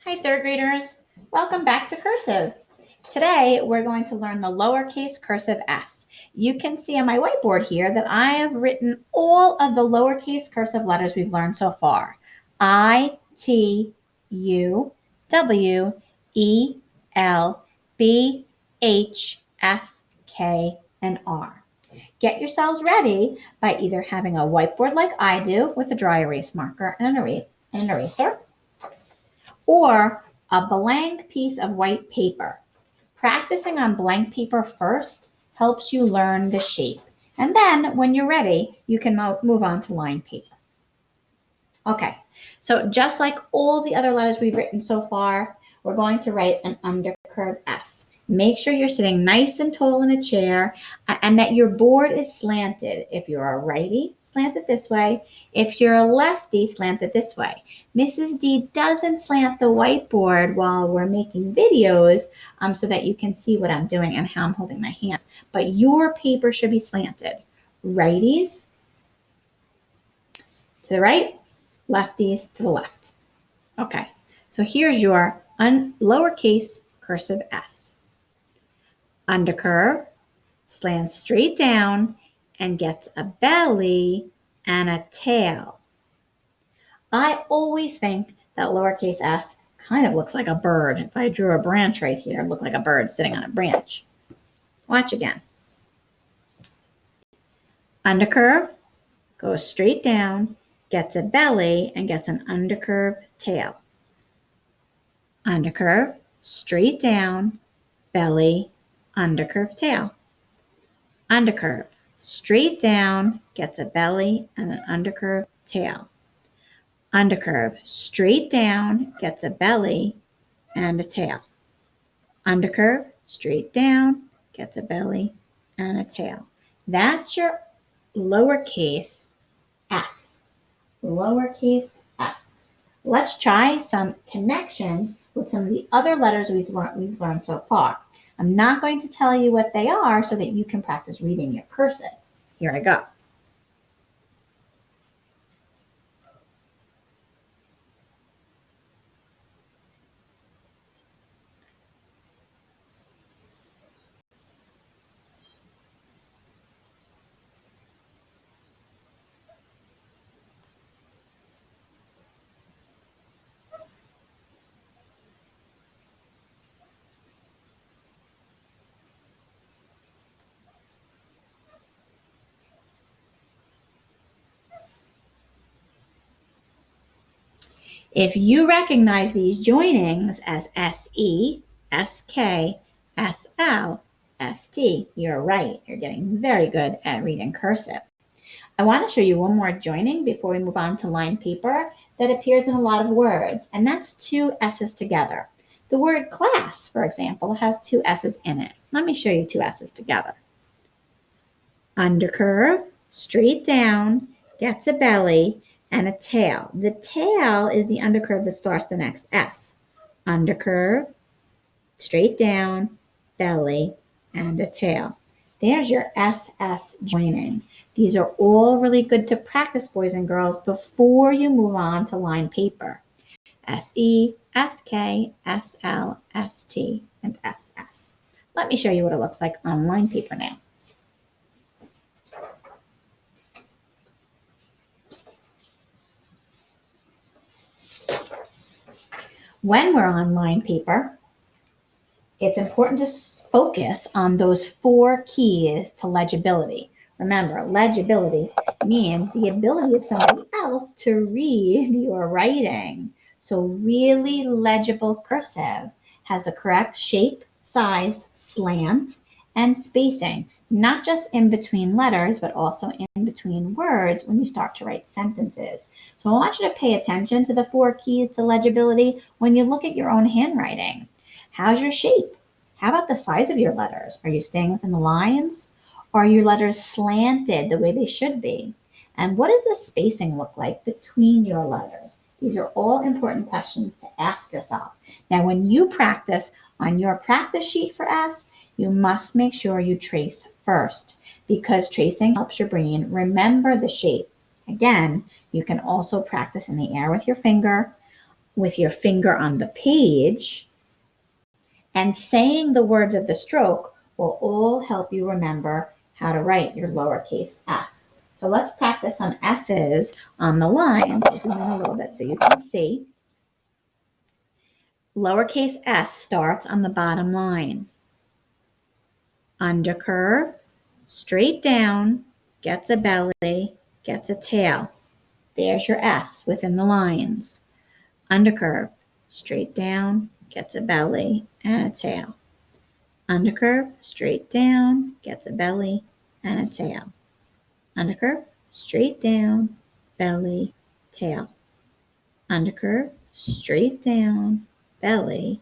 Hi, third graders. Welcome back to cursive. Today, we're going to learn the lowercase cursive s. You can see on my whiteboard here that I have written all of the lowercase cursive letters we've learned so far. I, T, U, W, E, L, B, H, F, K, and R. Get yourselves ready by either having a whiteboard like I do with a dry erase marker and an eraser, or a blank piece of white paper. Practicing on blank paper first helps you learn the shape. And then when you're ready, you can move on to lined paper. Okay, so just like all the other letters we've written so far, we're going to write an undercurved S. Make sure you're sitting nice and tall in a chair and that your board is slanted. If you're a righty, slant it this way. If you're a lefty, slant it this way. Mrs. D doesn't slant the whiteboard while we're making videos so that you can see what I'm doing and how I'm holding my hands. But your paper should be slanted. Righties to the right, lefties to the left. Okay, so here's your lowercase cursive s. Undercurve, slants straight down and gets a belly and a tail. I always think that lowercase s kind of looks like a bird. If I drew a branch right here, it would look like a bird sitting on a branch. Watch again. Undercurve, goes straight down, gets a belly, and gets an undercurve tail. Undercurve, straight down, belly, undercurve tail. Undercurve, straight down, gets a belly and an undercurve tail. Undercurve, straight down, gets a belly and a tail. Undercurve, straight down, gets a belly and a tail. That's your lowercase s. Lowercase s. Let's try some connections with some of the other letters we've learned so far. I'm not going to tell you what they are so that you can practice reading your cursive. Here I go. If you recognize these joinings as SE, SK, SL, ST, you're right. You're getting very good at reading cursive. I want to show you one more joining before we move on to lined paper that appears in a lot of words, and that's two S's together. The word class, for example, has two S's in it. Let me show you two S's together. Undercurve, straight down, gets a belly, and a tail. The tail is the undercurve that starts the next S. Undercurve, straight down, belly, and a tail. There's your SS joining. These are all really good to practice, boys and girls, before you move on to lined paper. SE, SK, SL, ST, and SS. Let me show you what it looks like on lined paper now. When we're on lined paper, it's important to focus on those 4 keys to legibility. Remember, legibility means the ability of somebody else to read your writing. So really legible cursive has the correct shape, size, slant, and spacing, not just in between letters, but also in between words when you start to write sentences. So I want you to pay attention to the 4 keys to legibility when you look at your own handwriting. How's your shape? How about the size of your letters? Are you staying within the lines? Are your letters slanted the way they should be? And what does the spacing look like between your letters? These are all important questions to ask yourself. Now, when you practice on your practice sheet for S, you must make sure you trace first because tracing helps your brain remember the shape. Again, you can also practice in the air with your finger, with your finger on the page and saying the words of the stroke will all help you remember how to write your lowercase s. So let's practice some s's on the lines. I'll zoom in a little bit so you can see. Lowercase s starts on the bottom line. Undercurve, straight down, gets a belly, gets a tail. There's your S within the lines. Undercurve, straight down, gets a belly and a tail. Undercurve, straight down, gets a belly and a tail. Undercurve, straight down, belly, tail. Undercurve, straight down, belly,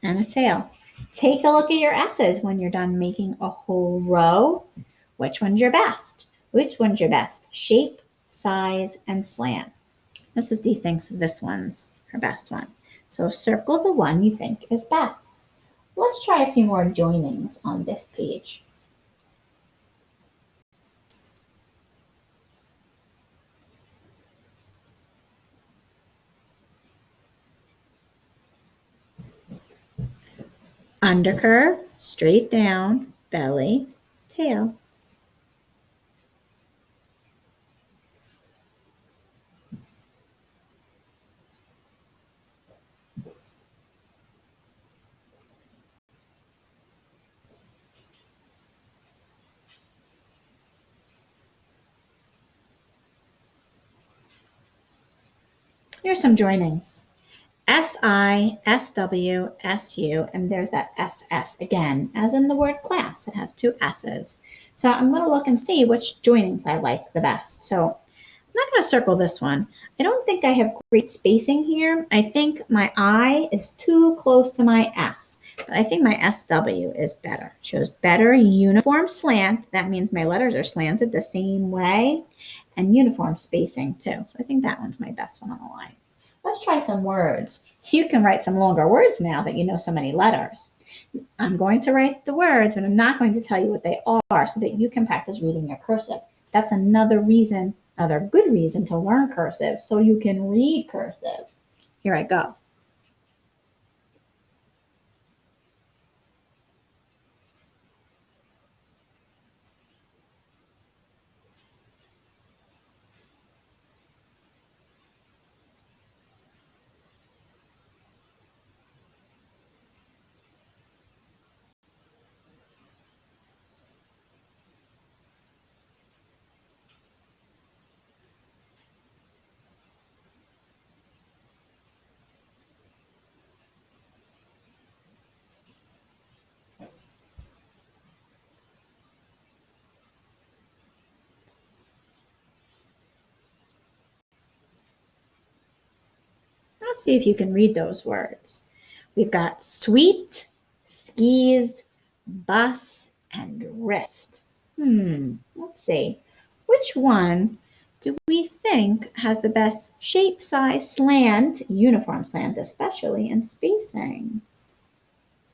and a tail. Take a look at your S's when you're done making a whole row. Which one's your best? Which one's your best? Shape, size, and slant. Mrs. D thinks this one's her best one. So circle the one you think is best. Let's try a few more joinings on this page. Undercurve, straight down, belly, tail. Here's some joinings. SI, SW, SU, and there's that SS again, as in the word class. It has two S's. So I'm going to look and see which joinings I like the best. So I'm not going to circle this one. I don't think I have great spacing here. I think my I is too close to my S, but I think my SW is better. Shows better uniform slant. That means my letters are slanted the same way, and uniform spacing too. So I think that one's my best one on the line. Let's try some words. You can write some longer words now that you know so many letters. I'm going to write the words, but I'm not going to tell you what they are so that you can practice reading your cursive. That's another reason, another good reason to learn cursive, so you can read cursive. Here I go. Let's see if you can read those words. We've got sweet, skis, bus, and wrist. Let's see. Which one do we think has the best shape, size, slant, uniform slant especially, and spacing?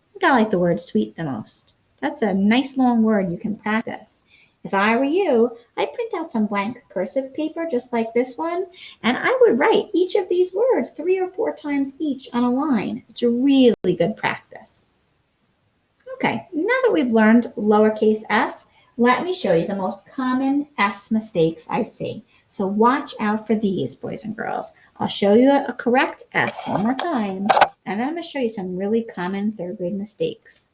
I think I like the word sweet the most. That's a nice long word you can practice. If I were you, I'd print out some blank cursive paper just like this one, and I would write each of these words 3 or 4 times each on a line. It's a really good practice. Okay, now that we've learned lowercase s, let me show you the most common S mistakes I see. So watch out for these, boys and girls. I'll show you a correct S one more time, and then I'm going to show you some really common third grade mistakes.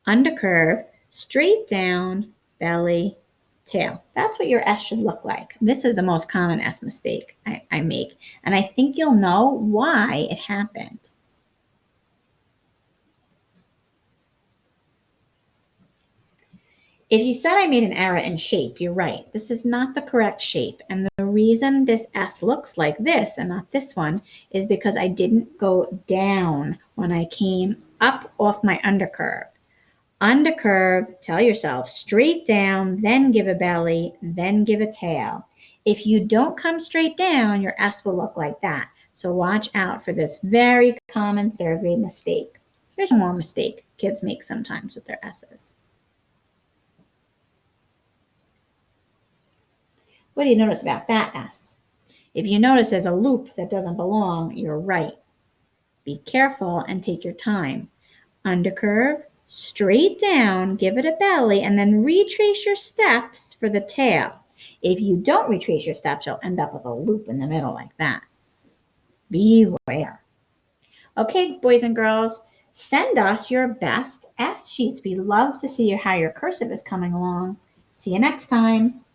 Undercurve, straight down, belly, tail. That's what your S should look like. This is the most common S mistake I make, and I think you'll know why it happened. If you said I made an error in shape, you're right. This is not the correct shape. And the reason this S looks like this and not this one is because I didn't go down when I came up off my undercurve. Undercurve, tell yourself straight down, then give a belly, then give a tail. If you don't come straight down, your S will look like that. So watch out for this very common third grade mistake. Here's one more mistake kids make sometimes with their S's. What do you notice about that S? If you notice there's a loop that doesn't belong, you're right. Be careful and take your time. Undercurve, straight down, give it a belly, and then retrace your steps for the tail. If you don't retrace your steps, you'll end up with a loop in the middle like that. Beware. Okay, boys and girls, send us your best S sheets. We love to see how your cursive is coming along. See you next time.